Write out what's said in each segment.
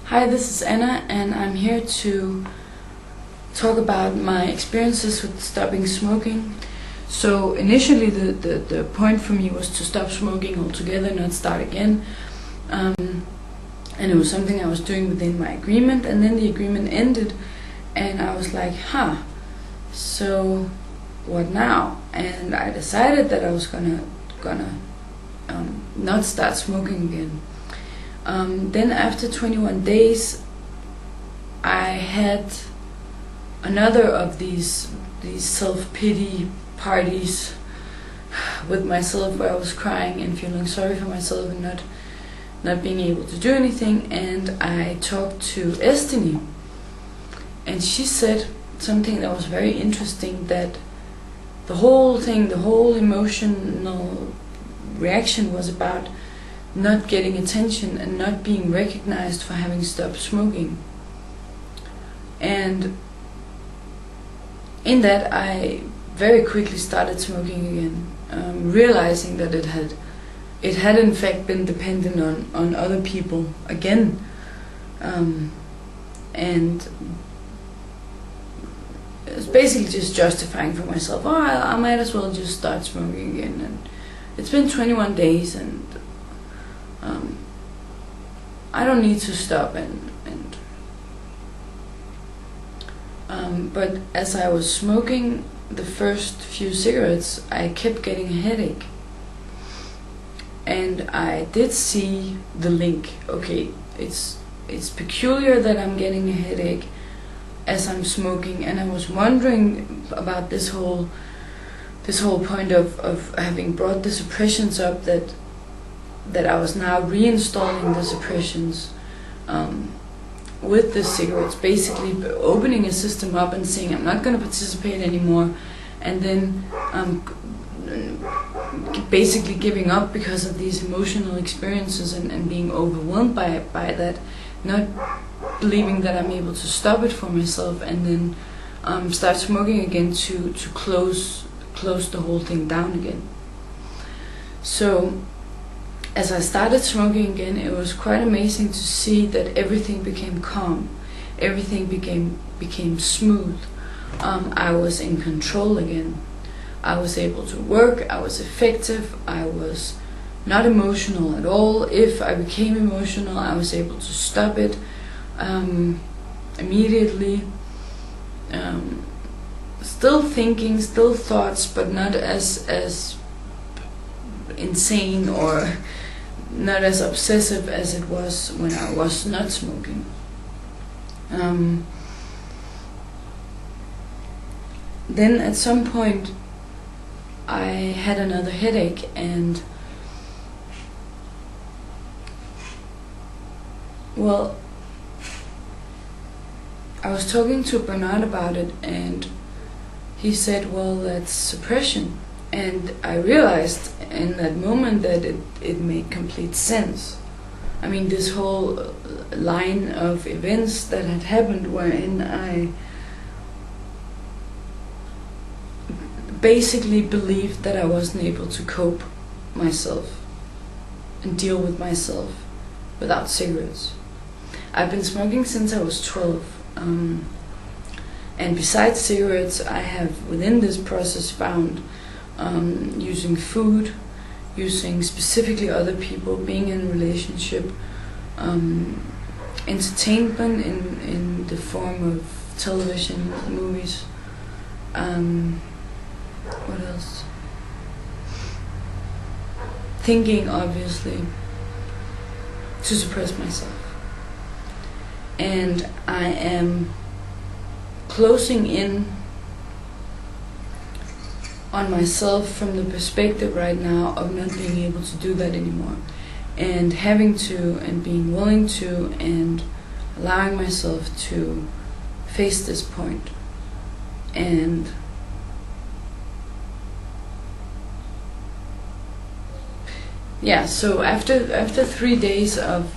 Hi, this is Anna, and I'm here to talk about my experiences with stopping smoking. So initially the point for me was to stop smoking altogether, not start again. And it was something I was doing within my agreement, and then the agreement ended and I was like, so what now? And I decided that I was gonna not start smoking again. Then after 21 days, I had another of these self-pity parties with myself where I was crying and feeling sorry for myself and not being able to do anything. And I talked to Estini, and she said something that was very interesting, that the whole emotional reaction was about not getting attention and not being recognized for having stopped smoking. And in that, I very quickly started smoking again, realizing that it had in fact been dependent on other people again, and it was basically just justifying for myself, I might as well just start smoking again. And it's been 21 days and I don't need to stop, but as I was smoking the first few cigarettes, I kept getting a headache, and I did see the link. Okay, it's peculiar that I'm getting a headache as I'm smoking, and I was wondering about this whole point of having brought the suppressions up, that I was now reinstalling the suppressions with the cigarettes, basically opening a system up and saying I'm not going to participate anymore, and then basically giving up because of these emotional experiences and being overwhelmed by that, not believing that I'm able to stop it for myself, and then start smoking again to close the whole thing down again. So as I started smoking again, it was quite amazing to see that everything became calm, everything became smooth. I was in control again. I was able to work, I was effective, I was not emotional at all. If I became emotional, I was able to stop it immediately. Still thinking, still thoughts, but not as insane or not as obsessive as it was when I was not smoking. Then at some point I had another headache, and well, I was talking to Bernard about it, and he said, well, that's suppression. And I realized in that moment that it made complete sense. I mean, this whole line of events that had happened, wherein I basically believed that I wasn't able to cope myself and deal with myself without cigarettes. I've been smoking since I was 12. And besides cigarettes, I have within this process found using food, using specifically other people, being in a relationship, entertainment in the form of television, movies, what else? Thinking, obviously, to suppress myself. And I am closing in on myself from the perspective right now of not being able to do that anymore, and having to, and being willing to, and allowing myself to face this point. And yeah, so after 3 days of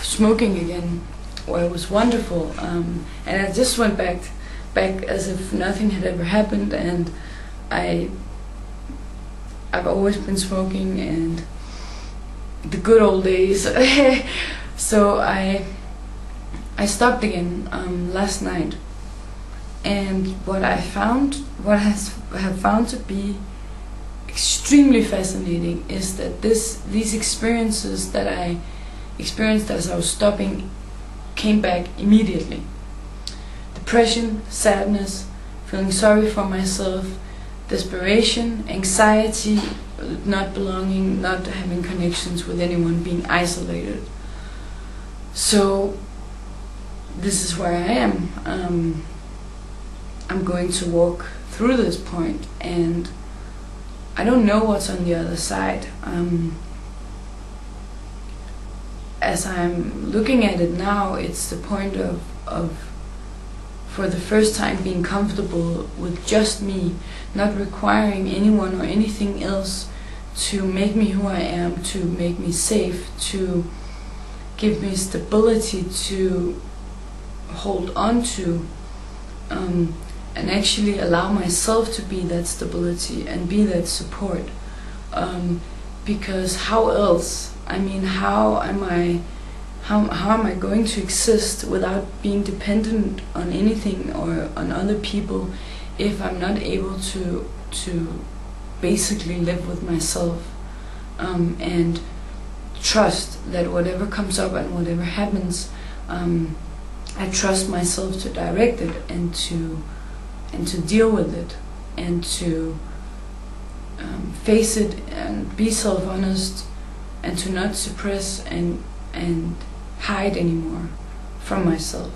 smoking again, well, it was wonderful, and I just went back as if nothing had ever happened, and I've always been smoking, and the good old days So I stopped again last night, and what I have found to be extremely fascinating is that these experiences that I experienced as I was stopping came back immediately. Depression, sadness, feeling sorry for myself, desperation, anxiety, not belonging, not having connections with anyone, being isolated. So this is where I am. I'm going to walk through this point, and I don't know what's on the other side. As I'm looking at it now, it's the point of for the first time being comfortable with just me, not requiring anyone or anything else to make me who I am, to make me safe, to give me stability to hold on to, and actually allow myself to be that stability and be that support. Because how else? I mean, how am I going to exist without being dependent on anything or on other people if I'm not able to basically live with myself, and trust that whatever comes up and whatever happens, I trust myself to direct it and to deal with it, and to face it and be self-honest, and to not suppress and hide anymore from myself.